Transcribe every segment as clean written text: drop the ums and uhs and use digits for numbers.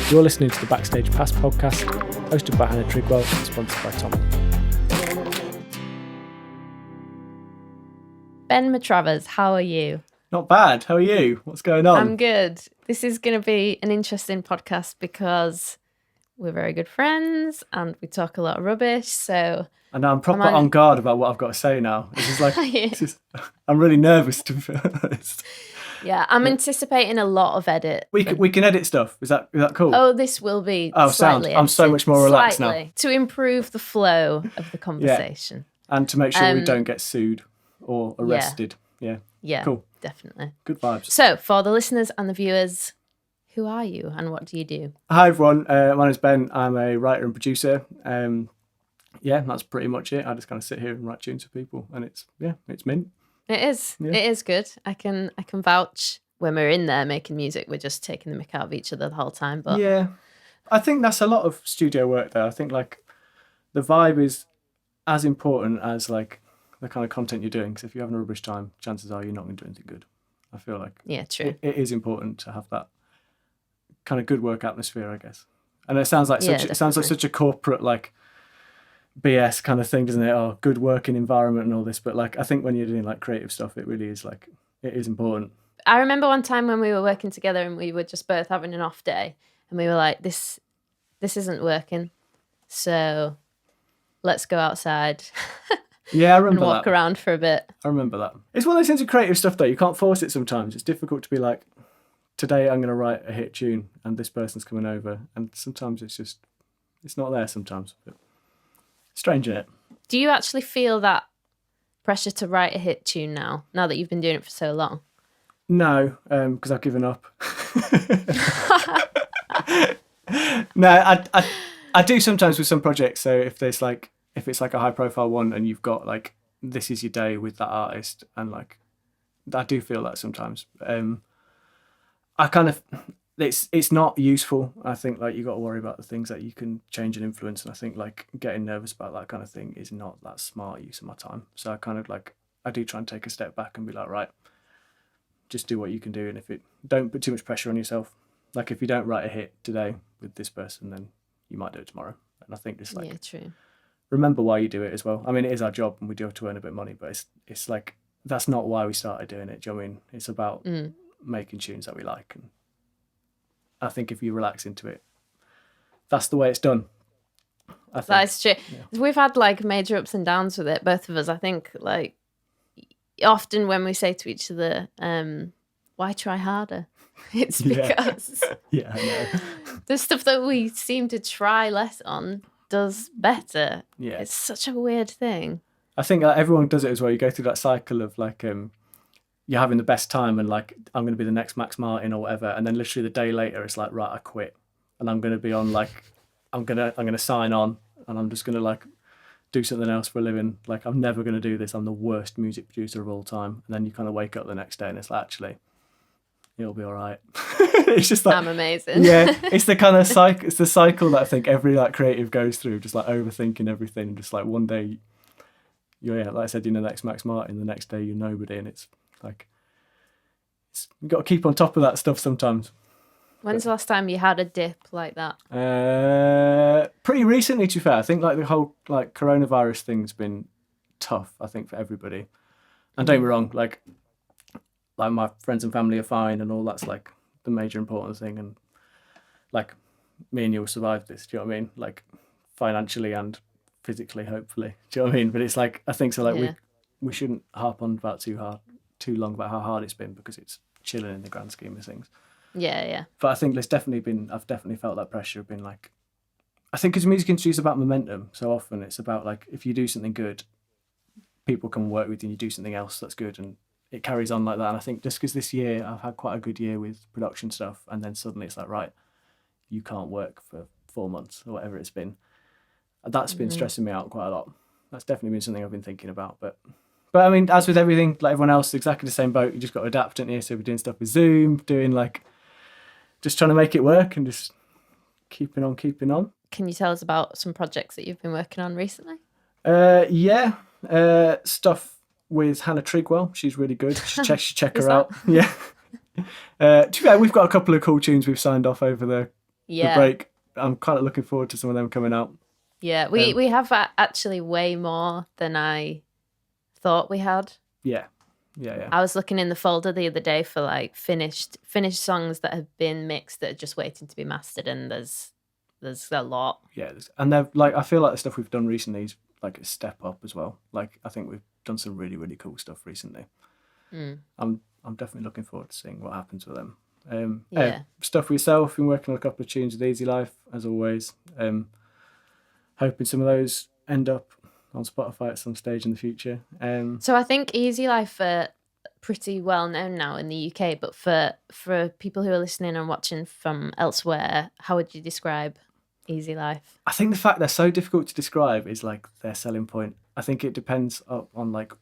You're listening to the Backstage Pass podcast, hosted by Hannah Trigwell and sponsored by Thomann. Ben Matravers, how are you? Not bad. How are you? What's going on? I'm good. This is going to be an interesting podcast because we're very good friends and we talk a lot of rubbish. So, and I'm proper on guard about what I've got to say now. This is like, I'm really nervous, to be honest. Yeah, I'm anticipating a lot of edit. We can edit stuff. Is that cool? Oh, this will be sound. I'm so much more relaxed now. To improve the flow of the conversation. Yeah. And to make sure we don't get sued or arrested. Yeah. Cool. Definitely. Good vibes. So, for the listeners and the viewers, who are you and what do you do? Hi, everyone. My name's Ben. I'm a writer and producer. That's pretty much it. I just kind of sit here and write tunes for people, and it's mint. It is. Yeah. It is good. I can vouch when we're in there making music, we're just taking the mick out of each other the whole time. But yeah, I think that's a lot of studio work there. I think like the vibe is as important as like the kind of content you're doing. Because if you're having a rubbish time, chances are you're not going to do anything good. I feel like true. It is important to have that kind of good work atmosphere, I guess. And it sounds like such a corporate like BS kind of thing, doesn't it? Oh, good working environment and all this. But like, I think when you're doing like creative stuff, it really is like, it is important. I remember one time when we were working together and we were just both having an off day and we were like, this isn't working. So let's go outside. Yeah, I remember and walk around for a bit. I remember that. It's one of those things of creative stuff though. You can't force it sometimes. It's difficult to be like, today I'm going to write a hit tune and this person's coming over. And sometimes it's not there sometimes. But strange, isn't it? Do you actually feel that pressure to write a hit tune now that you've been doing it for so long? No, because I've given up. No, I do sometimes with some projects. So if it's like a high profile one and you've got like, this is your day with that artist, and like, I do feel that sometimes. I kind of, it's not useful. I think like you got to worry about the things that you can change and influence. And I think like getting nervous about that kind of thing is not that smart use of my time. So I kind of like, I do try and take a step back and be like, right, just do what you can do. And don't put too much pressure on yourself. Like if you don't write a hit today with this person, then you might do it tomorrow. And I think just like, true. Remember why you do it as well. I mean, it is our job and we do have to earn a bit of money, but it's like, that's not why we started doing it. Do you know what I mean? It's about making tunes that we like. And I think if you relax into it, that's the way it's done. I think. That's true. Yeah. We've had like major ups and downs with it, both of us. I think like often when we say to each other, why try harder? It's because I know. The stuff that we seem to try less on does better. Yeah. It's such a weird thing. I think everyone does it as well. You go through that cycle of like, you're having the best time and like, I'm going to be the next Max Martin or whatever. And then literally the day later, it's like, right, I quit. And I'm going to be on like, I'm going to sign on and I'm just going to like do something else for a living. Like, I'm never going to do this. I'm the worst music producer of all time. And then you kind of wake up the next day and it's like, actually, it'll be all right. It's just like, I'm amazing. Yeah. It's the kind of cycle, it's the cycle that I think every like creative goes through, just like overthinking everything. And just like one day, like I said, you're the next Max Martin, the next day you're nobody. And it's like, you've got to keep on top of that stuff sometimes. When's the last time you had a dip like that? Pretty recently, to be fair. I think like the whole like coronavirus thing's been tough, I think, for everybody. And don't get me wrong, like my friends and family are fine and all that's like the major important thing. And like me and you will survive this, do you know what I mean? Like financially and physically, hopefully. Do you know what I mean? But it's like, I think so like we shouldn't harp on about too long about how hard it's been because it's chilling in the grand scheme of things. Yeah. But I think I've definitely felt that pressure of being like, I think because music industry is about momentum. So often it's about like, if you do something good, people can work with you and you do something else that's good and it carries on like that. And I think just because this year I've had quite a good year with production stuff and then suddenly it's like, right, you can't work for 4 months or whatever it's been. That's been stressing me out quite a lot. That's definitely been something I've been thinking about. But I mean, as with everything, like everyone else, exactly the same boat. You just got to adapt, don't you? So we're doing stuff with Zoom, doing like, just trying to make it work and just keeping on. Can you tell us about some projects that you've been working on recently? Stuff with Hannah Trigwell. She's really good. Check her out. Yeah. To be fair, we've got a couple of cool tunes we've signed off over Yeah. break. I'm kind of looking forward to some of them coming out. Yeah, we have actually way more than I thought we had. Yeah. I was looking in the folder the other day for like finished songs that have been mixed that are just waiting to be mastered, and there's a lot. Yeah, and they're like, I feel like the stuff we've done recently is like a step up as well. Like, I think we've done some really, really cool stuff recently. I'm definitely looking forward to seeing what happens with them. Stuff for yourself. Been working on a couple of tunes with Easy Life as always. Hoping some of those end up on Spotify at some stage in the future. So I think Easy Life are pretty well known now in the UK, but for people who are listening and watching from elsewhere, how would you describe Easy Life? I think the fact they're so difficult to describe is like their selling point. I think it depends on like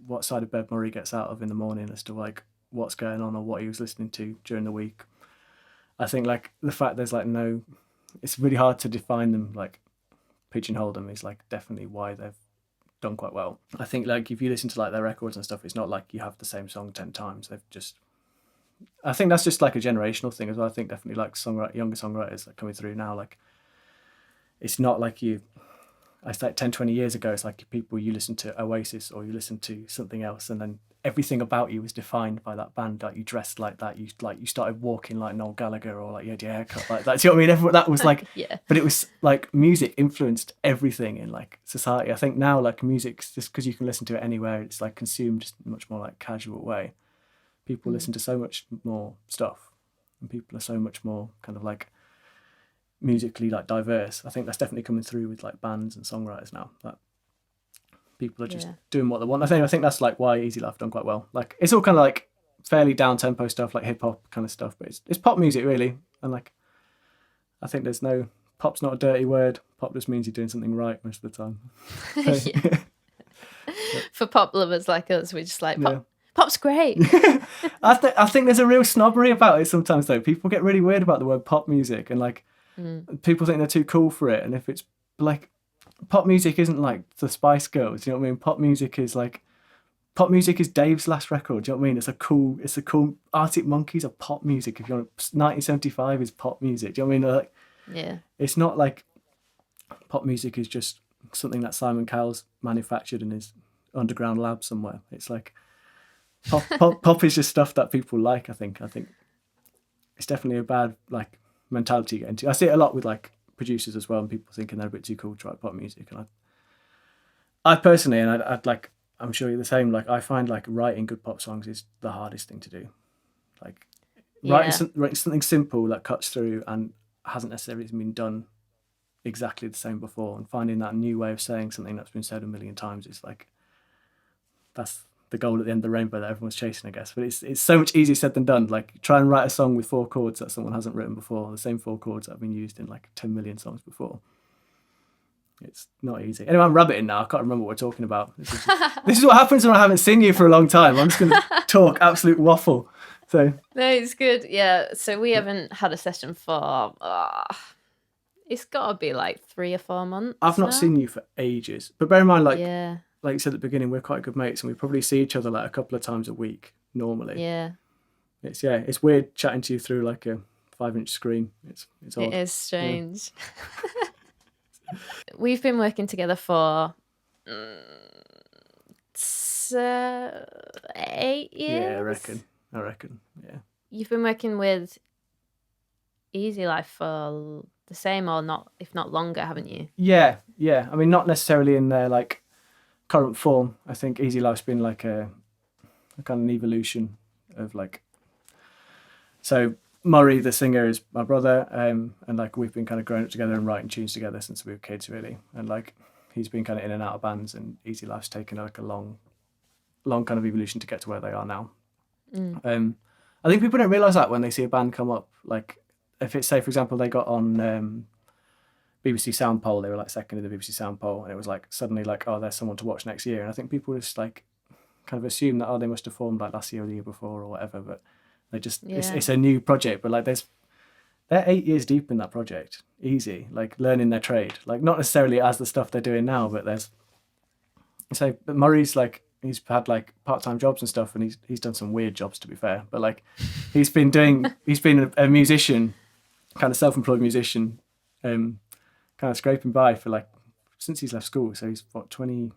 what side of bed Murray gets out of in the morning as to like what's going on or what he was listening to during the week. I think like the fact there's like no, it's really hard to define them, like pigeonhole them is like definitely why they've done quite well. I think like if you listen to like their records and stuff, it's not like you have the same song 10 times. They've just, I think that's just like a generational thing as well. I think definitely like younger songwriters that are coming through now, like it's not like I like 10, 20 years ago, it's like people, you listen to Oasis or you listen to something else and then everything about you was defined by that band. Like you dressed like that, you started walking like Noel Gallagher or like you had your haircut like that. Do you know what I mean? Everyone, that was like, yeah. But it was like music influenced everything in like society. I think now like music's just because you can listen to it anywhere, it's like consumed in a much more like casual way. People listen to so much more stuff and people are so much more kind of like musically like diverse. I think that's definitely coming through with like bands and songwriters now. Like people are just doing what they want. I think that's like why Easy Life done quite well. Like it's all kind of like fairly down tempo stuff, like hip hop kind of stuff, but it's pop music really. And like I think there's no, pop's not a dirty word. Pop just means you're doing something right most of the time. For pop lovers like us, we just like pop. Pop's great. I think there's a real snobbery about it sometimes though. People get really weird about the word pop music and like people think they're too cool for it. And if it's like, pop music isn't like the Spice Girls, you know what I mean? Pop music is Dave's last record, do you know what I mean? It's a cool Arctic Monkeys are pop music. If you want 1975 is pop music, do you know what I mean? Like, yeah. It's not like pop music is just something that Simon Cowell's manufactured in his underground lab somewhere. It's like pop is just stuff that people like, I think it's definitely a bad like mentality to get into. I see it a lot with like producers as well and people thinking they're a bit too cool to write pop music, and I personally, and I'd like, I'm sure you're the same, like I find like writing good pop songs is the hardest thing to do. Like writing something simple that cuts through and hasn't necessarily been done exactly the same before, and finding that new way of saying something that's been said a million times is like, that's the goal at the end of the rainbow that everyone's chasing, I guess. But it's so much easier said than done. Like try and write a song with 4 chords that someone hasn't written before, the same 4 chords that have been used in like 10 million songs before. It's not easy. Anyway, I'm rabbiting now. I can't remember what we're talking about. This is what happens when I haven't seen you for a long time. I'm just going to talk absolute waffle. So no, it's good. Yeah. So we haven't had a session for it's got to be like 3 or 4 months. I've not seen you for ages. But bear in mind, like you said at the beginning, we're quite good mates, and we probably see each other like a couple of times a week normally. Yeah. It's weird chatting to you through like a 5-inch screen. It's odd. It is strange. Yeah. We've been working together for 8 years. Yeah, I reckon. Yeah. You've been working with Easy Life for the same or not, if not longer, haven't you? Yeah. I mean, not necessarily in their like current form. I think Easy Life's been like a kind of an evolution of like. So Murray, the singer, is my brother, and like we've been kind of growing up together and writing tunes together since we were kids, really. And like he's been kind of in and out of bands, and Easy Life's taken like a long kind of evolution to get to where they are now. I think people don't realise that when they see a band come up. Like if it's, say for example, they got on BBC Sound Poll, they were like second in the BBC Sound Poll, and it was like suddenly like, oh, there's someone to watch next year. And I think people just like kind of assume that, oh, they must have formed like last year or the year before or whatever, but they just it's a new project. But like they're 8 years deep in that project, easy, like learning their trade, like not necessarily as the stuff they're doing now, but but Murray's like, he's had like part-time jobs and stuff, and he's done some weird jobs, to be fair, but like he's been a musician kind of self-employed musician, kind of scraping by for like since he's left school. So he's what 20.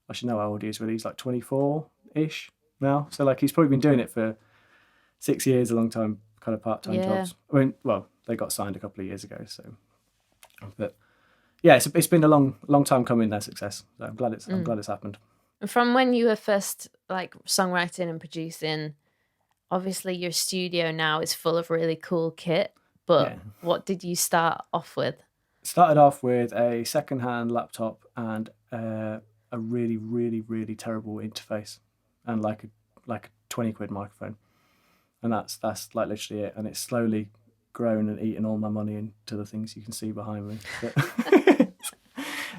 I should know how old he is. Really, he's like 24-ish now. So like he's probably been doing it for 6 years, a long time, kind of part-time jobs. I mean, well, they got signed a couple of years ago. So, but yeah, it's been a long time coming, their success. So I'm glad it's happened. From when you were first like songwriting and producing, obviously your studio now is full of really cool kit, but what did you start off with? Started off with a second-hand laptop and a really, really, really terrible interface and like a 20 quid microphone. And that's like literally it. And it's slowly grown and eaten all my money into the things you can see behind me. But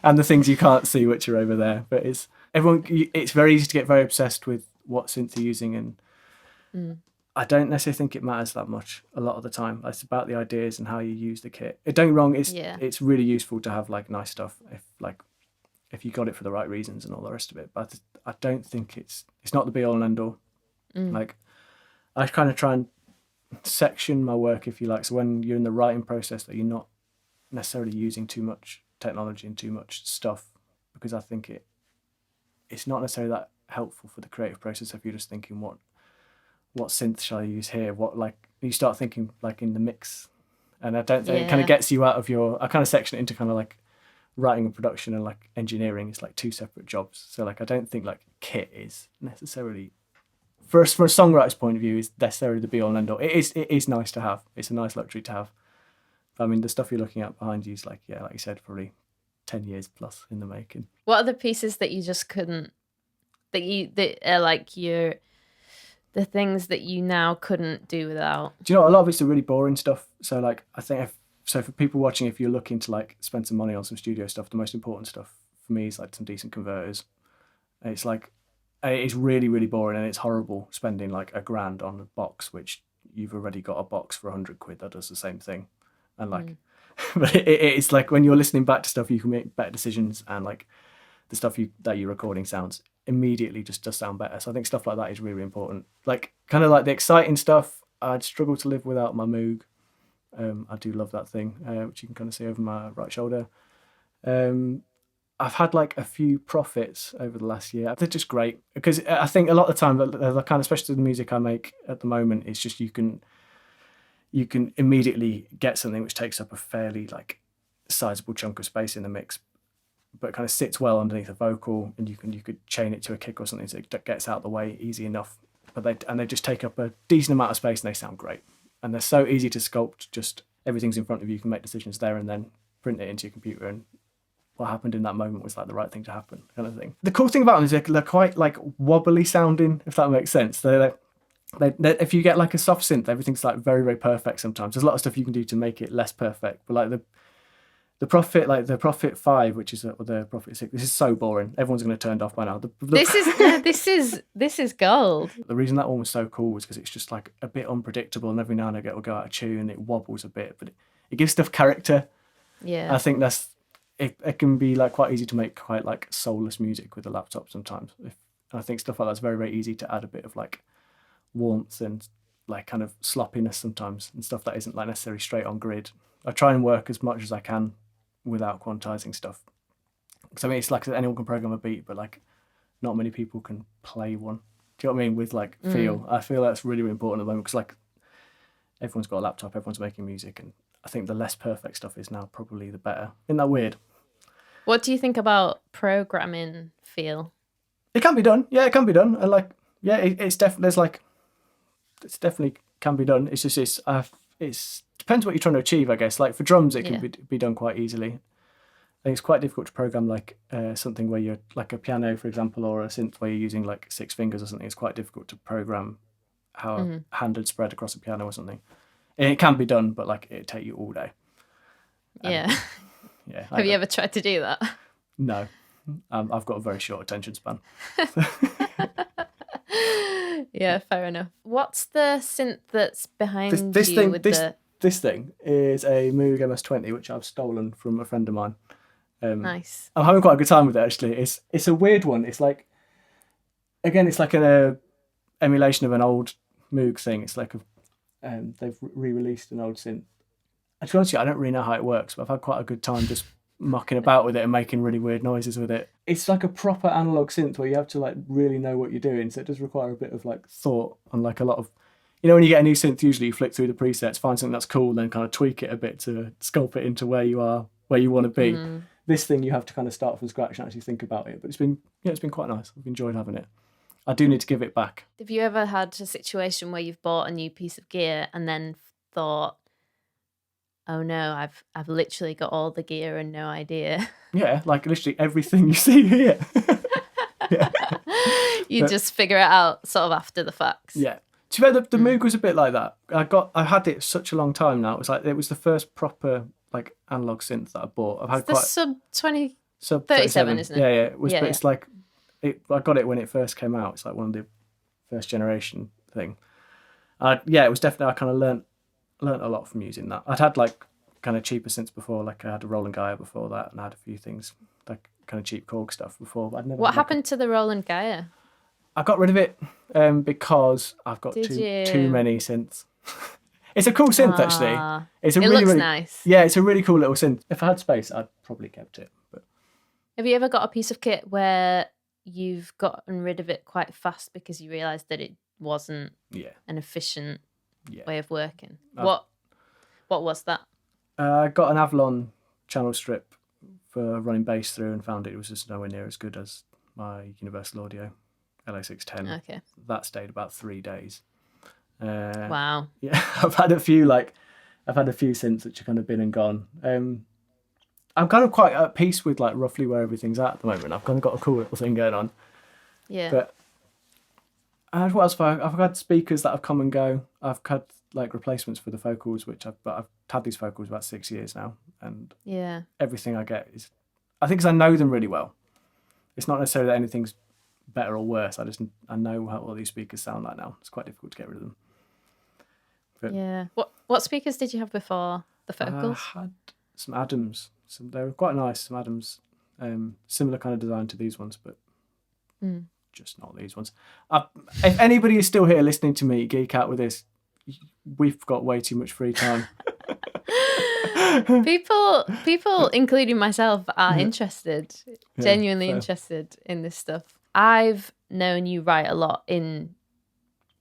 and the things you can't see, which are over there. But it's very easy to get very obsessed with what synth you're using, and I don't necessarily think it matters that much a lot of the time. It's about the ideas and how you use the kit. Don't get me wrong, it's really useful to have like nice stuff if you got it for the right reasons and all the rest of it. But I don't think it's not the be all and end all. Like I kind of try and section my work, if you like. So when you're in the writing process, that you're not necessarily using too much technology and too much stuff, because I think it's not necessarily that helpful for the creative process if you're just thinking what synth shall I use here? What, like, you start thinking like in the mix, and I don't think it kind of gets you out of your. I kind of section it into kind of like writing and production and like engineering is like two separate jobs. So like I don't think like kit is necessarily from a songwriter's point of view is necessarily the be all and end all. It is nice to have. It's a nice luxury to have. But, I mean, the stuff you're looking at behind you is like like you said, probably 10 years plus in the making. What are the pieces that you just couldn't that are like the things that you now couldn't do without? Do you know, a lot of it's the really boring stuff. So like I think so for people watching, if you're looking to like spend some money on some studio stuff, the most important stuff for me is like some decent converters. And it's like it's really, really boring, and it's horrible spending like $1,000 on a box, which you've already got a box for 100 quid that does the same thing. And like but it's like when you're listening back to stuff, you can make better decisions, and like the stuff that you're recording sounds immediately just does sound better. So I think stuff like that is really important. Like kind of like the exciting stuff, I'd struggle to live without my Moog. I do love that thing, which you can kind of see over my right shoulder. I've had like a few profits over the last year. They're just great, because I think a lot of the time, the kind of, especially the music I make at the moment, it's just you can immediately get something which takes up a fairly like sizable chunk of space in the mix, but kind of sits well underneath a vocal, and you could chain it to a kick or something so it gets out of the way easy enough. But they just take up a decent amount of space, and they sound great, and they're so easy to sculpt. Just everything's in front of you. You can make decisions there and then print it into your computer, and what happened in that moment was like the right thing to happen, kind of thing. The cool thing about them is they're quite like wobbly sounding, if that makes sense. They're if you get like a soft synth, everything's like very, very perfect sometimes. There's a lot of stuff you can do to make it less perfect, but like the Prophet 5, which is or the Prophet 6, this is so boring. Everyone's going to turn it off by now. This is gold. The reason that one was so cool was because it's just like a bit unpredictable, and every now and again it'll go out of tune, it wobbles a bit, but it gives stuff character. Yeah, I think it can be like quite easy to make quite like soulless music with a laptop sometimes. I think stuff like that's very, very easy to add a bit of like warmth and like kind of sloppiness sometimes, and stuff that isn't like necessarily straight on grid. I try and work as much as I can without quantizing stuff. Because I mean, it's like anyone can program a beat, but like not many people can play one. Do you know what I mean? With like feel. I feel that's really, really important at the moment, because like everyone's got a laptop, everyone's making music, and I think the less perfect stuff is now probably the better. Isn't that weird? What do you think about programming feel? It can be done. Yeah, it can be done. And like, yeah, it's definitely can be done. It's just it's depends what you're trying to achieve, I guess. Like for drums, it can be done quite easily. I think it's quite difficult to program like something where you're like a piano, for example, or a synth where you're using like 6 fingers or something. It's quite difficult to program how a hand would spread across a piano or something. And it can be done, but like it'd take you all day. Yeah. Have you ever tried to do that? No. I've got a very short attention span. Yeah, fair enough. What's the synth that's behind this you thing, with This thing is a Moog MS-20, which I've stolen from a friend of mine. Nice. I'm having quite a good time with it, actually. It's a weird one. It's like, again, it's like an emulation of an old Moog thing. It's like they've re-released an old synth, to be honest with you, I don't really know how it works, but I've had quite a good time just mucking about with it and making really weird noises with it. It's like a proper analog synth where you have to like really know what you're doing, so it does require a bit of like thought and like a lot of, you know, when you get a new synth, usually you flick through the presets, find something that's cool, then kind of tweak it a bit to sculpt it into where you are, where you want to be. This thing you have to kind of start from scratch and actually think about it, but it's been quite nice. I've enjoyed having it. I do need to give it back. Have you ever had a situation where you've bought a new piece of gear and then thought, oh no, I've literally got all the gear and no idea? Yeah, like literally everything you see here. Yeah. You just figure it out sort of after the facts. Yeah. To be fair, the Moog was a bit like that. I had it such a long time now. It was the first proper like analog synth that I bought. I've had it's the sub 37, isn't it? Yeah, it was. But it's like I got it when it first came out. It's like one of the first generation thing. It was definitely, I kind of learnt a lot from using that. I'd had like kind of cheaper synths before, like I had a Roland Gaia before that, and I had a few things like kind of cheap Korg stuff before. But I'd never. What happened to the Roland Gaia? I got rid of it because I've got too many synths. It's a cool synth actually. It looks nice. Yeah, it's a really cool little synth. If I had space, I'd probably kept it. But have you ever got a piece of kit where you've gotten rid of it quite fast because you realised that it wasn't an efficient way of working? What was that? I got an Avalon channel strip for running bass through and found it was just nowhere near as good as my Universal Audio LA610. Okay. That stayed about 3 days. Wow. Yeah, I've had a few synths which have kind of been and gone. I'm kind of quite at peace with like roughly where everything's at the moment. I've kind of got a cool little thing going on. Yeah. But what else? I've had speakers that have come and go. I've had like replacements for the focals, but I've had these focals about 6 years now, and everything I get is, I think, because I know them really well. It's not necessarily that anything's better or worse. I know how all these speakers sound like now. It's quite difficult to get rid of them. But, What speakers did you have before the focals? I had some Adams. They were quite nice. Some Adams, similar kind of design to these ones, but just not these ones. If anybody is still here listening to me geek out with this, we've got way too much free time. People, including myself, are interested, genuinely interested in this stuff. I've known you write a lot in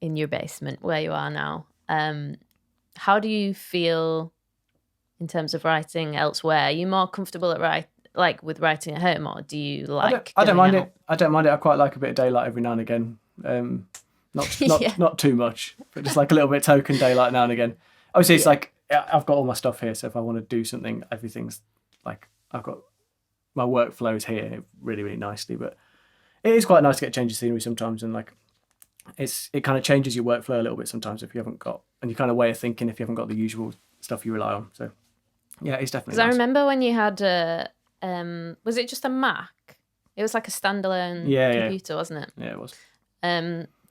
your basement where you are now. How do you feel in terms of writing elsewhere? Are you more comfortable at with writing at home, or do you like? I don't mind it. I don't mind it. I quite like a bit of daylight every now and again. Not too much, but just like a little bit token daylight now and again. Obviously, it's like I've got all my stuff here, so if I want to do something, everything's like I've got my workflows here really, really nicely. But it is quite nice to get a change of scenery sometimes, and like it kind of changes your workflow a little bit sometimes if you haven't got, and your kind of way of thinking if you haven't got the usual stuff you rely on. So yeah, it's definitely. Because I remember when you had was it just a Mac? It was like a standalone computer, wasn't it? Yeah, it was.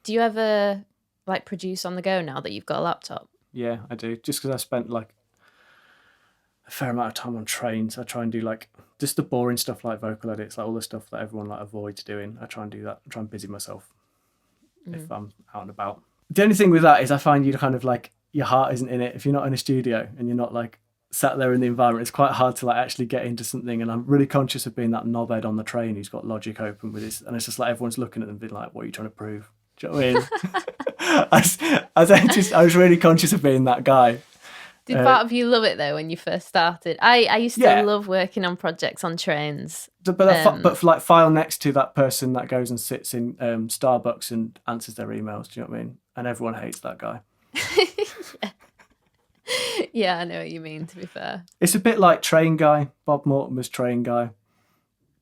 Do you ever like produce on the go now that you've got a laptop? Yeah, I do. Just because I spent like a fair amount of time on trains, I try and do like just the boring stuff like vocal edits, like all the stuff that everyone like avoids doing. I try and do that. I try and busy myself if I'm out and about. The only thing with that is I find you kind of like your heart isn't in it. If you're not in a studio and you're not like sat there in the environment, it's quite hard to like actually get into something. And I'm really conscious of being that knobhead on the train who's got Logic open with his, and it's just like everyone's looking at them being like, what are you trying to prove? Do you know what I mean? I was really conscious of being that guy. Did part of you love it though when you first started? I used to love working on projects on trains. But for like file next to that person that goes and sits in Starbucks and answers their emails. Do you know what I mean? And everyone hates that guy. Yeah, I know what you mean, to be fair. It's a bit like Train Guy, Bob Mortimer's Train Guy.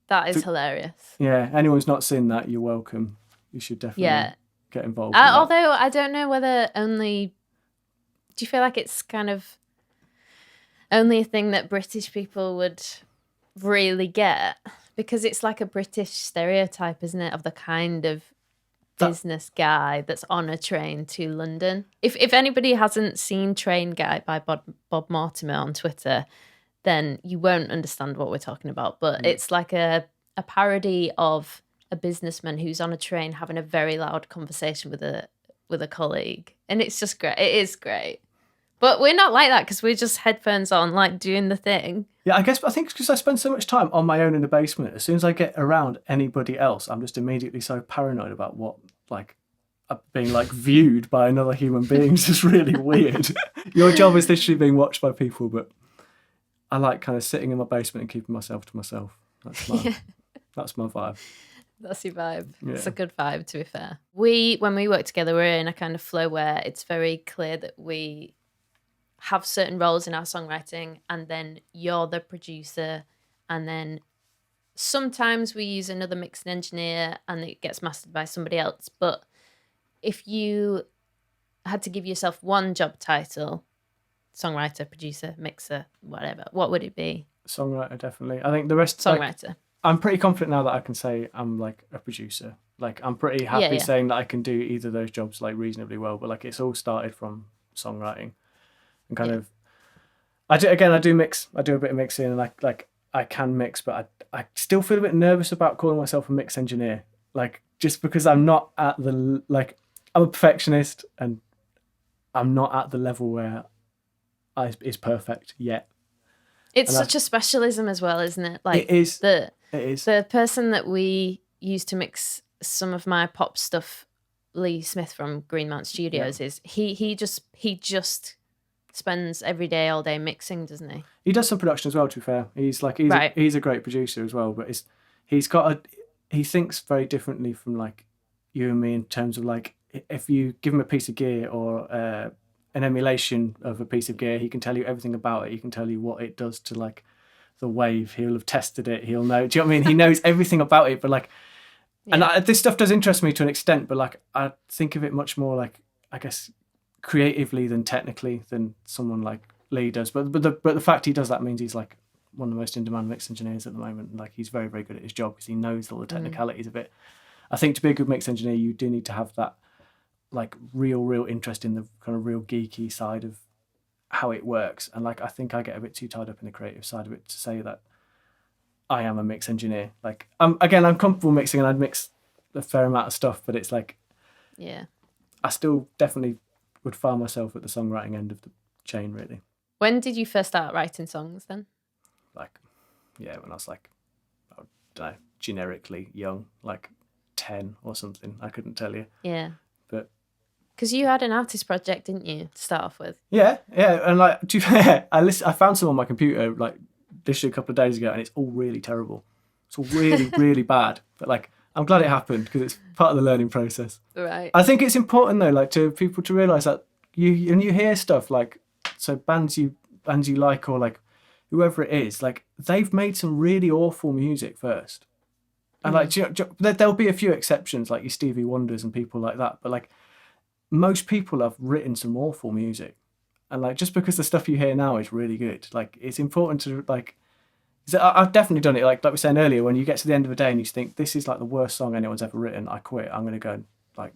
That is hilarious. Yeah, anyone's not seen that, you're welcome. You should definitely get involved. Although I don't know whether only... Do you feel like it's kind of only a thing that British people would really get? Because it's like a British stereotype, isn't it, of the kind of business guy that's on a train to London. If anybody hasn't seen Train Guy by Bob Mortimer on Twitter, then you won't understand what we're talking about. But it's like a parody of a businessman who's on a train having a very loud conversation with a colleague, and it's just great. It is great. But we're not like that because we're just headphones on, like doing the thing. Yeah, I think it's because I spend so much time on my own in the basement. As soon as I get around anybody else, I'm just immediately so paranoid about what, like, being, like, viewed by another human being is just really weird. Your job is literally being watched by people, but I like kind of sitting in my basement and keeping myself to myself. That's my vibe. That's your vibe. Yeah. It's a good vibe, to be fair. When we work together, we're in a kind of flow where it's very clear that we have certain roles in our songwriting, and then you're the producer, and then sometimes we use another mixing engineer and it gets mastered by somebody else. But if you had to give yourself one job title, songwriter, producer, mixer, whatever, what would it be? Songwriter, definitely. I think the rest... Songwriter. Like, I'm pretty confident now that I can say I'm, like, a producer. Like, I'm pretty happy saying that I can do either of those jobs, like, reasonably well. But, like, it's all started from songwriting. And kind of... I do mix. I do a bit of mixing, and I can mix, but I still feel a bit nervous about calling myself a mix engineer. Like, just because I'm not at the... Like, I'm a perfectionist, and I'm not at the level where it's perfect yet. It's such a specialism as well, isn't it? Like, it is. It is. The person that we use to mix some of my pop stuff, Lee Smith from Green Mountain Studios, is he just spends every day, all day mixing, doesn't he? He does some production as well, to be fair. He's a great producer as well, but he thinks very differently from, like, you and me in terms of, like, if you give him a piece of gear or an emulation of a piece of gear, he can tell you everything about it. He can tell you what it does to, like, the wave. He'll have tested it. He'll know. Do you know what I mean? He knows everything about it. But, like, and this stuff does interest me to an extent. But, like, I think of it much more, like, I guess, creatively than technically than someone like Lee does. But the fact he does that means he's, like, one of the most in-demand mix engineers at the moment. And, like, he's very, very good at his job because he knows all the technicalities of it. I think to be a good mix engineer, you do need to have that, like, real interest in the kind of real geeky side of how it works. And, like, I think I get a bit too tied up in the creative side of it to say that I am a mix engineer. Like, I'm comfortable mixing and I'd mix a fair amount of stuff, but it's like, I still definitely would file myself at the songwriting end of the chain, really. When did you first start writing songs then? Like, when I was, like, I don't know, generically young, like 10 or something. I couldn't tell you. Yeah. But because you had an artist project, didn't you, to start off with? Yeah, and, like, to be fair, I found some on my computer, like, literally a couple of days ago, and it's all really terrible. It's all really, really bad. But, like, I'm glad it happened because it's part of the learning process. Right. I think it's important, though, like, to people to realise that you hear stuff, like, so bands you like, or, like, whoever it is, like, they've made some really awful music first. And, like, there'll be a few exceptions, like your Stevie Wonders and people like that, but, like, most people have written some awful music. And, like, just because the stuff you hear now is really good, like, it's important to, like, I've definitely done it, like we were saying earlier, when you get to the end of the day and you think, this is, like, the worst song anyone's ever written, I quit, I'm going to go, like,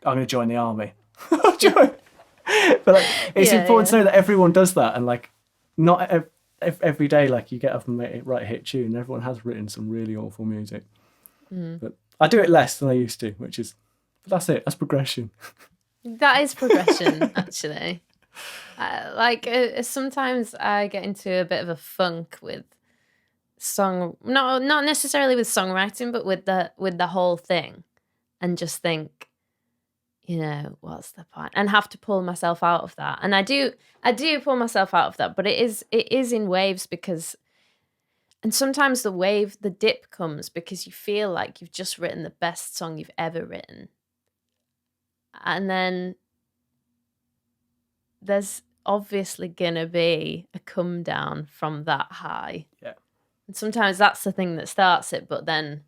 I'm going to join the army. But, like, it's important to know that everyone does that, and, like, not every day, like, you get up and write a hit tune. Everyone has written some really awful music. But I do it less than I used to, but that's it. That's progression. That is progression, actually. Sometimes I get into a bit of a funk with not necessarily with songwriting, but with the whole thing, and just think, what's the point? And have to pull myself out of that. And I do pull myself out of that, but it is in waves, because, and sometimes the dip comes because you feel like you've just written the best song you've ever written. And then there's obviously gonna be a come down from that high. Yeah. And sometimes that's the thing that starts it, but then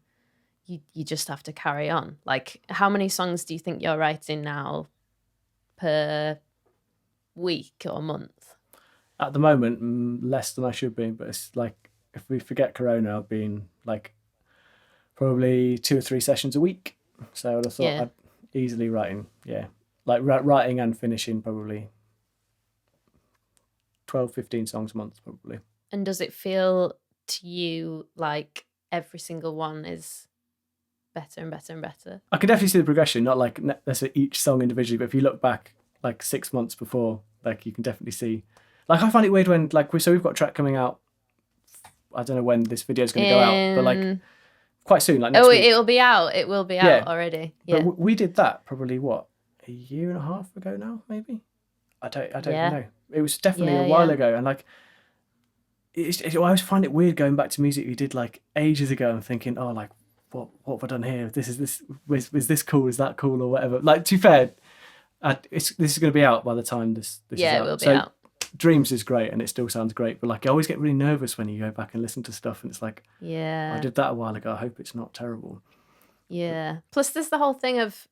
you just have to carry on. Like, how many songs do you think you're writing now per week or month? At the moment, less than I should be, but it's like, if we forget Corona, I've been, like, probably 2 or 3 sessions a week. So I thought I'd easily writing, like, writing and finishing probably 12, 15 songs a month, probably. And does it feel to you like every single one is better and better and better? I can definitely see the progression, not like necessarily each song individually, but if you look back, like, 6 months before Like you can definitely see. Like I find it weird when like we've got a track coming out. I don't know when this video is going to go out, but like quite soon, like next week. It will be out. It will be out already. Yeah. But we did that probably a year and a half ago now, maybe. I don't know. It was definitely a while ago, and like I always find it weird going back to music we did like ages ago and thinking, oh, like what have I done here? Was this cool? Is that cool or whatever? Like to be fair, this is going to be out by the time this is out. It will be out. Dreams is great and it still sounds great, but like I always get really nervous when you go back and listen to stuff and it's like, I did that a while ago, I hope it's not terrible. Yeah. Plus there's the whole thing of,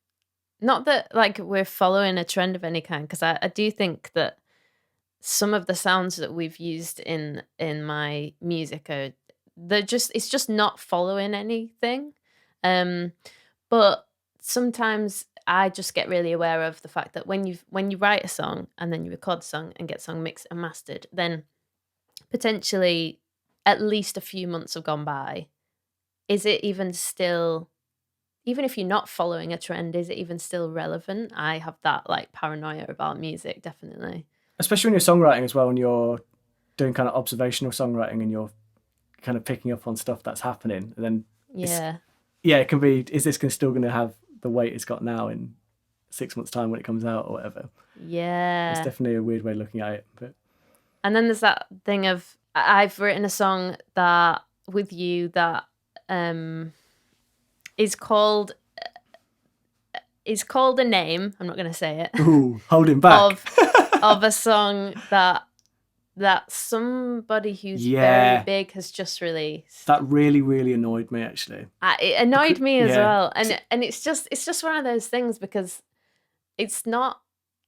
not that like we're following a trend of any kind, because I do think that some of the sounds that we've used in my music it's just not following anything. But sometimes I just get really aware of the fact that when you write a song and then you record the song and get the song mixed and mastered, then potentially at least a few months have gone by. Is it even still, even if you're not following a trend, is it even still relevant? I have that like paranoia about music, definitely. Especially when you're songwriting as well, when you're doing kind of observational songwriting and you're kind of picking up on stuff that's happening. And then it can be, is this still going to have the weight it's got now in 6 months' time when it comes out or whatever? Yeah. It's definitely a weird way of looking at it. But and then there's that thing of, I've written a song that with you that is called a name. I'm not going to say it. Ooh, holding back. of a song that somebody who's very big has just released. That really, really annoyed me, actually. It annoyed me as well. And it's just one of those things, because it's not,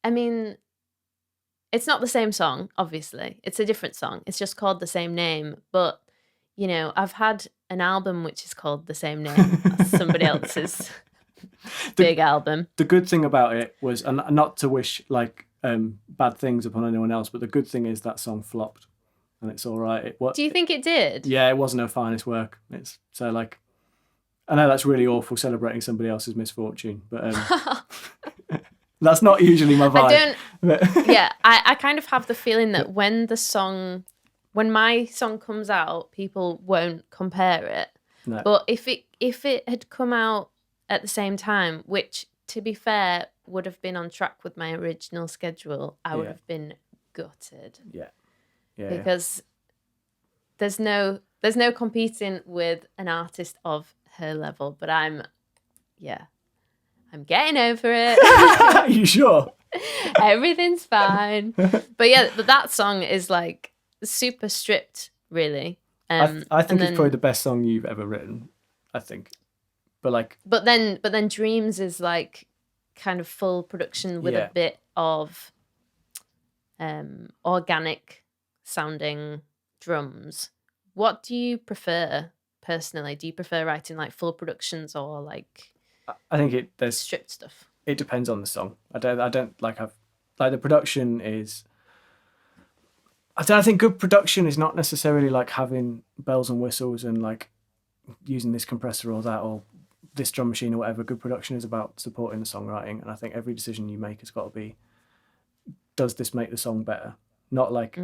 I mean, it's not the same song, obviously. It's a different song. It's just called the same name. But, you know, I've had an album which is called the same name as somebody else's big album. The good thing about it was, and not to wish like bad things upon anyone else, but the good thing is that song flopped, and it's all right. Do you think it did? Yeah, it wasn't her finest work. It's so like, I know that's really awful celebrating somebody else's misfortune, but that's not usually my vibe. I kind of have the feeling that when my song comes out, people won't compare it. No. But if it had come out at the same time, which to be fair would have been on track with my original schedule, I would have been gutted. Yeah. Because there's no competing with an artist of her level, but I'm getting over it. Are you sure? Everything's fine. But that song is like super stripped, really. I think it's probably the best song you've ever written, I think. But then Dreams is like kind of full production with a bit of organic sounding drums. What do you prefer personally? Do you prefer writing like full productions or like, I think there's stripped stuff? It depends on the song. I don't like have like the production is. I think good production is not necessarily like having bells and whistles and like using this compressor or that or this drum machine or whatever. Good production is about supporting the songwriting, and I think every decision you make has got to be, does this make the song better? Not like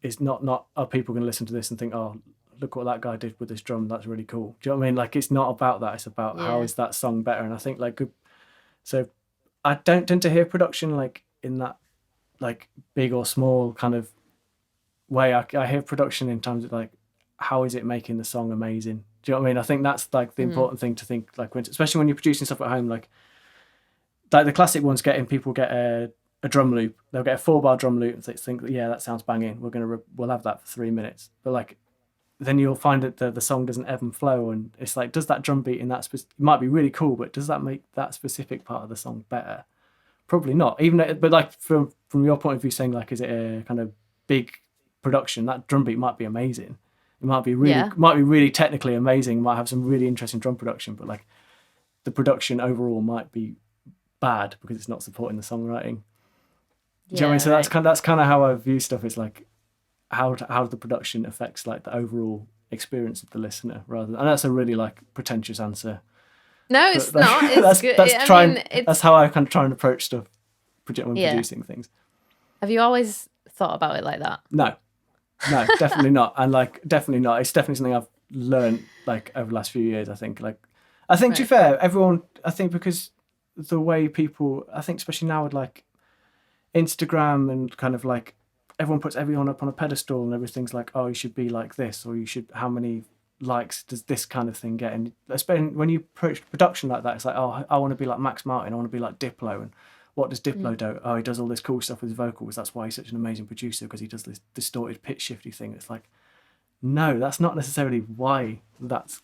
it's not are people going to listen to this and think, oh, look what that guy did with this drum, that's really cool. Do you know what I mean? Like it's not about that, it's about how is that song better. And I think like good, so I don't tend to hear production like in that like big or small kind of way. I hear production in terms of like, how is it making the song amazing? Do you know what I mean? I think that's like the important thing to think, like especially when you're producing stuff at home, like the classic ones people get a drum loop. They'll get a 4-bar drum loop and think, yeah, that sounds banging. We'll have that for 3 minutes. But like, then you'll find that the song doesn't ebb and flow, and it's like, does that drum beat in that it might be really cool, but does that make that specific part of the song better? Probably not. But like from your point of view, saying like, is it a kind of big production? That drum beat might be amazing. It might be really technically amazing. Might have some really interesting drum production, but like the production overall might be bad because it's not supporting the songwriting. Do you know what I mean? So that's kind of how I view stuff. Is like how the production affects like the overall experience of the listener, and that's a really like pretentious answer. No, it's not. It's good. That's how I kind of try and approach stuff when producing things. Have you always thought about it like that? No, definitely not. And like, definitely not. It's definitely something I've learned like over the last few years. I think to be fair, everyone, I think because the way people, I think especially now with like Instagram and kind of like everyone puts everyone up on a pedestal and everything's like, oh, you should be like this, or you should, how many likes does this kind of thing get? And especially when you approach production like that, it's like, oh, I want to be like Max Martin, I want to be like Diplo. And what does Diplo do? Oh, he does all this cool stuff with his vocals. That's why he's such an amazing producer, because he does this distorted pitch shifty thing. It's like, no, that's not necessarily why that's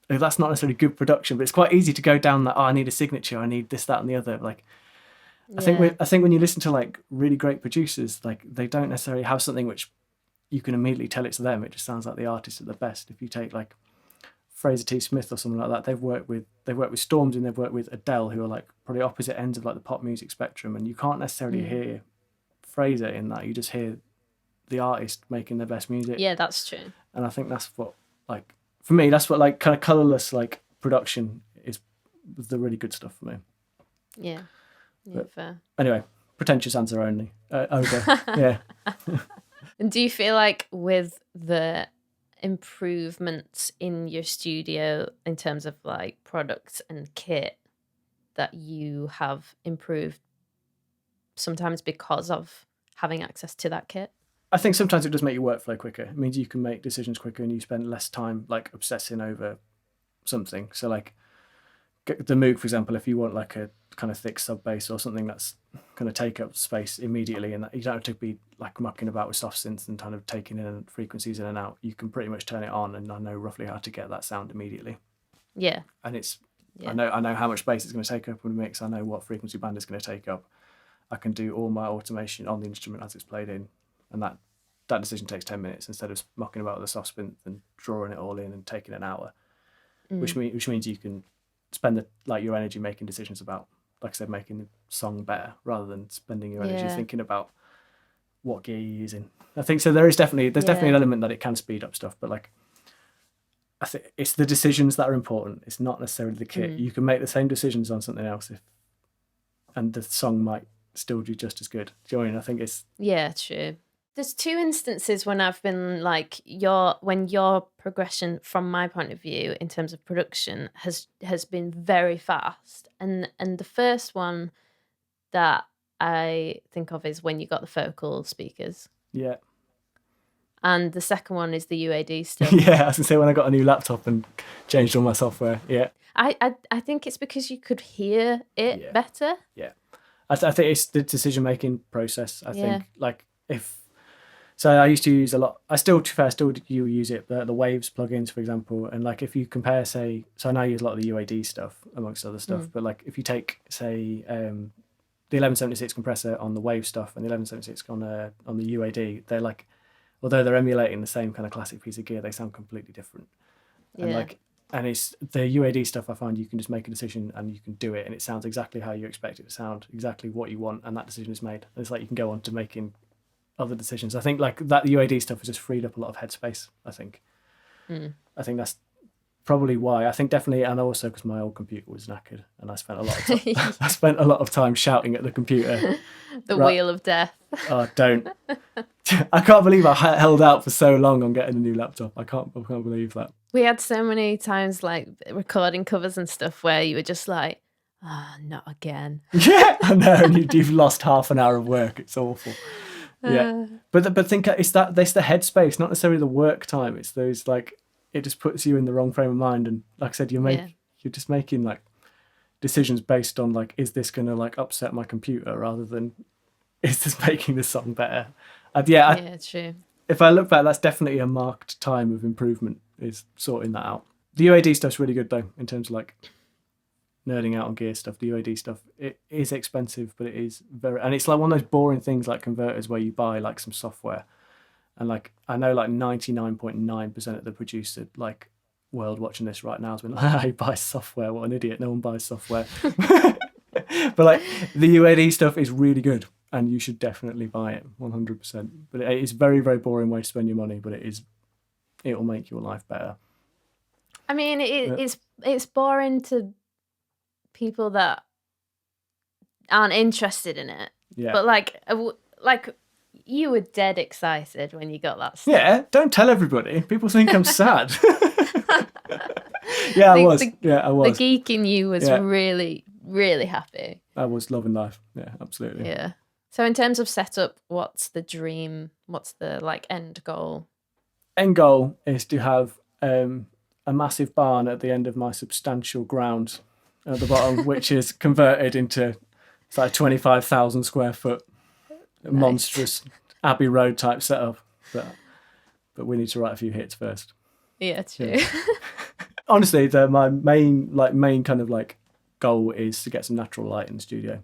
not necessarily good production, but it's quite easy to go down that, oh, I need a signature, I need this, that, and the other. Like, I think when you listen to like really great producers, like they don't necessarily have something which you can immediately tell it's them. It just sounds like the artist at the best. If you take like Fraser T. Smith or something like that, they've worked with Stormzy and they've worked with Adele, who are like probably opposite ends of like the pop music spectrum, and you can't necessarily hear Fraser in that. You just hear the artist making their best music. Yeah, that's true. And I think that's what, like, for me, that's what like kind of colourless like production is the really good stuff for me. Yeah. Yeah, But fair. anyway, pretentious answer only. Over. Yeah. And do you feel like with the improvements in your studio in terms of like products and kit that you have improved sometimes because of having access to that kit? I think sometimes it does make your workflow quicker. It means you can make decisions quicker and you spend less time like obsessing over something. So like the Moog, for example, if you want like a kind of thick sub bass or something that's going to take up space immediately, and you don't have to be like mucking about with soft synths and kind of taking in frequencies in and out, you can pretty much turn it on and I know roughly how to get that sound immediately. Yeah. And it's I know how much space it's going to take up in a mix. I know what frequency band it's going to take up. I can do all my automation on the instrument as it's played in, and that decision takes 10 minutes instead of mucking about with the soft synth and drawing it all in and taking an hour, which means you can spend your energy making decisions about, like I said, making the song better rather than spending your energy thinking about what gear you're using. I think so. There's definitely an element that it can speed up stuff, but like I think it's the decisions that are important. It's not necessarily the kit. You can make the same decisions on something else and the song might still do just as good. Do you know what I mean? I think it's true. There's two instances when I've been like when your progression from my point of view in terms of production has been very fast, and the first one that I think of is when you got the focal speakers. Yeah. And the second one is the UAD stuff. Yeah, I was gonna say when I got a new laptop and changed all my software. Yeah. I think it's because you could hear it better. Yeah. I think it's the decision making process. I think like so I used to use a lot. I still use it. The Waves plugins, for example, and like if you compare, say, so I now use a lot of the UAD stuff amongst other stuff. But like if you take, say, the 1176 compressor on the Wave stuff and the 1176 on the UAD, they're like, although they're emulating the same kind of classic piece of gear, they sound completely different. And it's the UAD stuff. I find you can just make a decision and you can do it, and it sounds exactly how you expect it to sound, exactly what you want, and that decision is made. And it's like you can go on to making other decisions. I think like that UAD stuff has just freed up a lot of headspace. I think that's probably why. I think definitely, and also because my old computer was knackered, and I spent a lot of time shouting at the computer. Wheel of death. Oh, don't! I can't believe I held out for so long on getting a new laptop. I can't believe that. We had so many times like recording covers and stuff where you were just like, not again. Yeah, I know, and you've lost half an hour of work. It's awful. Yeah, but think it's the headspace, not necessarily the work time. It's those like it just puts you in the wrong frame of mind, and like I said, you're just making like decisions based on like, is this gonna like upset my computer rather than is this making the song better? True. If I look back, that's definitely a marked time of improvement, is sorting that out. The UAD stuff's really good though, in terms of like nerding out on gear stuff. The UAD stuff, it is expensive, but it is and it's like one of those boring things like converters where you buy like some software, and like I know like 99.9% of the producer like world watching this right now has been like, he buys software, what an idiot, no one buys software. But like the UAD stuff is really good, and you should definitely buy it 100%. But it is very, very boring way to spend your money, but it will make your life better. I mean, it's boring to people that aren't interested in it. Yeah. But like like, you were dead excited when you got that stuff. Yeah, don't tell everybody. People think I'm sad. Yeah, I was. I was. The geek in you was really, really happy. I was loving life. Yeah, absolutely. Yeah. So in terms of setup, what's the dream? What's the like end goal? End goal is to have a massive barn at the end of my substantial ground at the bottom, which is converted into it's like a 25,000 square foot monstrous Abbey Road type setup. But we need to write a few hits first. Yeah, true. Yeah. Honestly, my main kind of like goal is to get some natural light in the studio.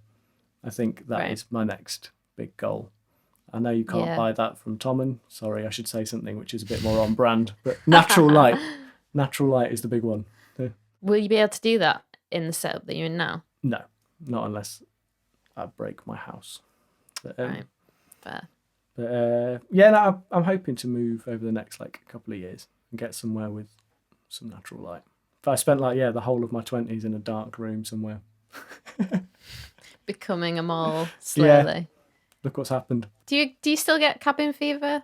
I think that is my next big goal. I know you can't buy that from Thomann. Sorry, I should say something which is a bit more on brand. But natural light is the big one. Yeah. Will you be able to do that in the setup that you're in now? No, not unless I break my house. But, right, fair. But no, I'm hoping to move over the next like couple of years and get somewhere with some natural light. If I spent the whole of my 20s in a dark room somewhere. Becoming a mole slowly. Yeah. Look what's happened. Do you still get cabin fever?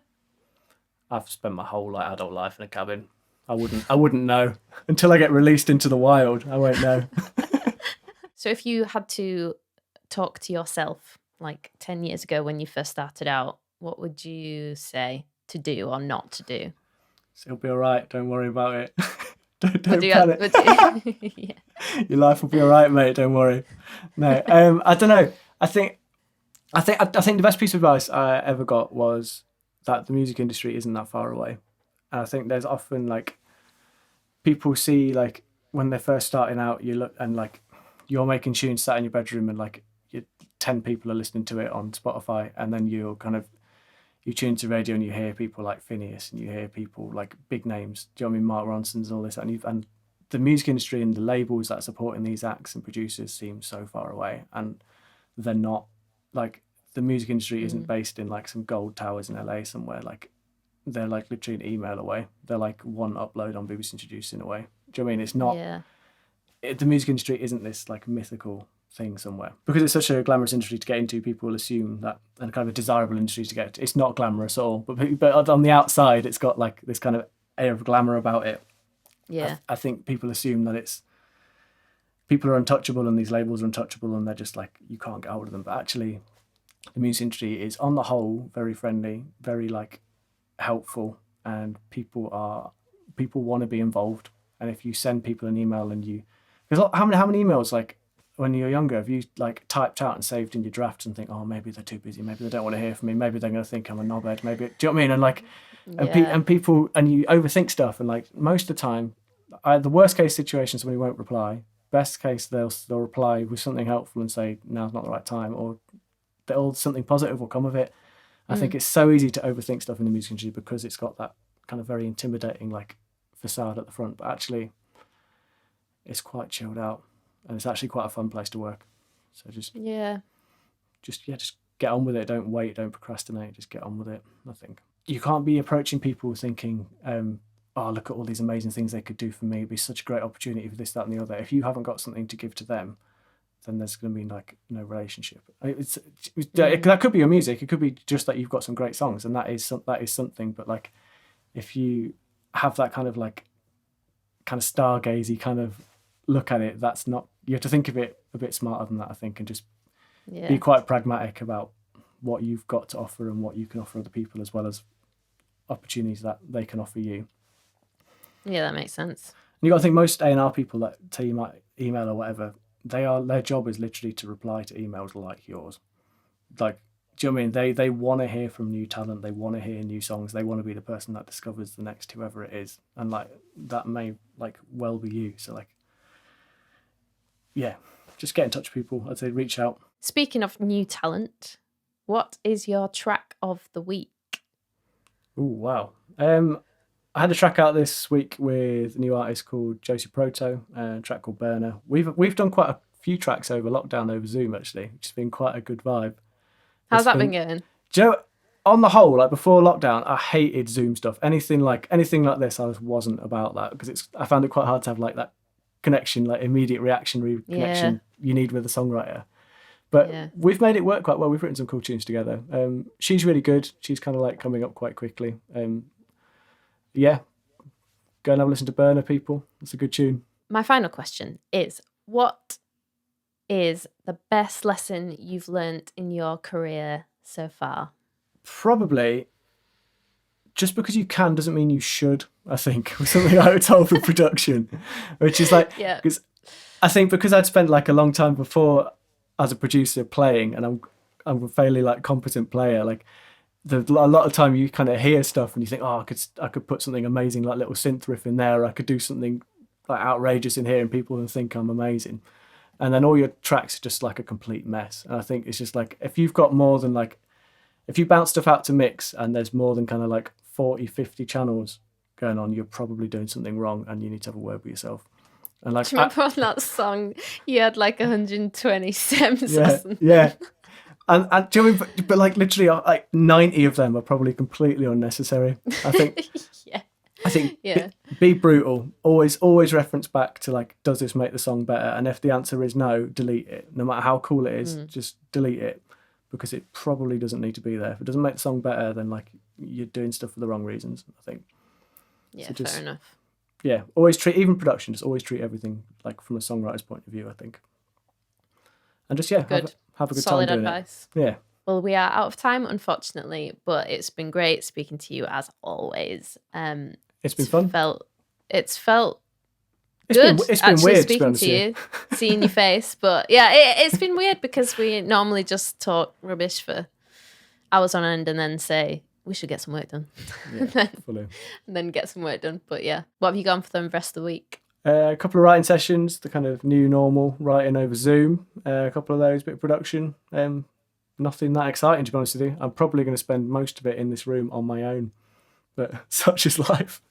I've spent my whole adult life in a cabin. I wouldn't know until I get released into the wild. I won't know. So if you had to talk to yourself like 10 years ago when you first started out, what would you say to do or not to do? It'll be all right. Don't worry about it. don't panic. Yeah. Your life will be all right, mate. Don't worry. No, I don't know. I think the best piece of advice I ever got was that the music industry isn't that far away. And I think there's often like people see like when they're first starting out, you look and like you're making tunes sat in your bedroom and like 10 people are listening to it on Spotify, and then you tune to radio and you hear people like Phineas and you hear people like big names. Do you know what I mean? Mark Ronson's and all this, and the music industry and the labels that are supporting these acts and producers seem so far away, and they're not. Like the music industry isn't based in like some gold towers in LA somewhere. Like they're like literally an email away. They're like one upload on BBC Introduced in a way. Do you know what I mean? It's not. Yeah. The music industry isn't this like mythical thing somewhere, because it's such a glamorous industry to get into. People assume that, and kind of a desirable industry to get into. It's not glamorous at all, but on the outside it's got like this kind of air of glamour about it. Yeah. I think people assume that people are untouchable and these labels are untouchable and they're just like you can't get hold of them, but actually the music industry is on the whole very friendly, very like helpful, and people want to be involved. And if you send people an email because how many emails like when you're younger have you like typed out and saved in your drafts and think, oh, maybe they're too busy, maybe they don't want to hear from me, maybe they're going to think I'm a knobhead, maybe, do you know what I mean? And like and people, and you overthink stuff, and like most of the time the worst case situation is when you won't reply. Best case they'll reply with something helpful and say now's not the right time, or something positive will come of it. I think it's so easy to overthink stuff in the music industry because it's got that kind of very intimidating like facade at the front, but actually it's quite chilled out and it's actually quite a fun place to work. So just get on with it. Don't wait, don't procrastinate, just get on with it. I think you can't be approaching people thinking oh, look at all these amazing things they could do for me, it'd be such a great opportunity for this, that and the other. If you haven't got something to give to them, then there's going to be like no relationship. That could be your music, it could be just that you've got some great songs, and that is something. But like if you have that kind of stargazy kind of look at it, that's not, you have to think of it a bit smarter than that, I think, and just be quite pragmatic about what you've got to offer and what you can offer other people, as well as opportunities that they can offer you. Yeah, that makes sense. And you got to think most A&R people that tell you might email or whatever, their job is literally to reply to emails like yours. Like, do you know what I mean? They want to hear from new talent. They want to hear new songs. They want to be the person that discovers the next whoever it is. And like that may like well be you. So like, yeah, just get in touch with people. I'd say reach out. Speaking of new talent, what is your track of the week? Oh, wow. I had a track out this week with a new artist called Josie Proto, a track called Burner. We've done quite a few tracks over lockdown over Zoom, actually, which has been quite a good vibe. How's that been going? Do you know, on the whole, like before lockdown, I hated Zoom stuff. Anything like this, I wasn't about that, because I found it quite hard to have like that connection, like immediate reaction connection you need with a songwriter. But Yeah. we've made it work quite well. We've written some cool tunes together. She's really good. She's kind of like coming up quite quickly. Yeah, go and have a listen to Burner, people. It's a good tune. My final question is, what is the best lesson you've learnt in your career so far? Probably, just because you can doesn't mean you should, I think, was something I was told for production, which is like, Yeah. because I think because I'd spent like a long time before as a producer playing, and I'm a fairly like competent player, like a lot of time you kind of hear stuff and you think, oh, I could put something amazing, like little synth riff in there, or I could do something like outrageous in here and people will think I'm amazing. And then all your tracks are just like a complete mess. And I think it's just like, if you've got more than like, if you bounce stuff out to mix and there's more than kind of like 40, 50 channels going on, you're probably doing something wrong and you need to have a word with yourself. And like, Do you remember on that song, you had like 120 stems or yeah, something? yeah. And do you know what I mean? But like literally like 90 of them are probably completely unnecessary. I think, Yeah. I think Yeah. be brutal. Always reference back to like, does this make the song better? And if the answer is no, delete it. No matter how cool it is, just delete it, because it probably doesn't need to be there. If it doesn't make the song better, then like you're doing stuff for the wrong reasons, I think. Yeah, So just, fair enough. Yeah, always treat, even production, just always treat everything like from a songwriter's point of view, I think. And just, yeah, Good. have a good Solid time doing advice. it. Yeah. Well, we are out of time, unfortunately, but it's been great speaking to you as always. It's been fun. It's felt It's good. been actually weird, to be speaking honest to with you, seeing your face. But yeah, it's been weird because we normally just talk rubbish for hours on end and then say we should get some work done, Yeah, fully. and then get some work done. But yeah, what have you gone for the rest of the week? A couple of writing sessions, the kind of new normal writing over Zoom. A couple of those, bit of production. Nothing that exciting, to be honest with you. I'm probably going to spend most of it in this room on my own, but such is life.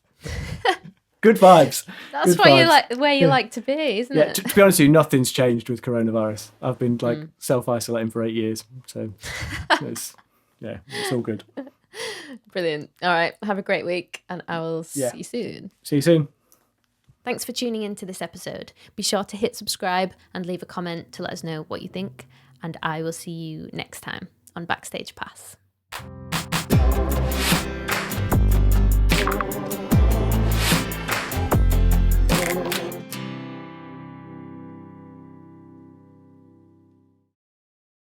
Good vibes. That's Good what you vibes. like, where you like to be, isn't Yeah, it? to be honest with you, nothing's changed with coronavirus. I've been like self-isolating for 8 years, so it's all good. Brilliant. All right, have a great week, and I will Yeah. see you soon. See you soon. Thanks for tuning in to this episode. Be sure to hit subscribe and leave a comment to let us know what you think, and I will see you next time on Backstage Pass.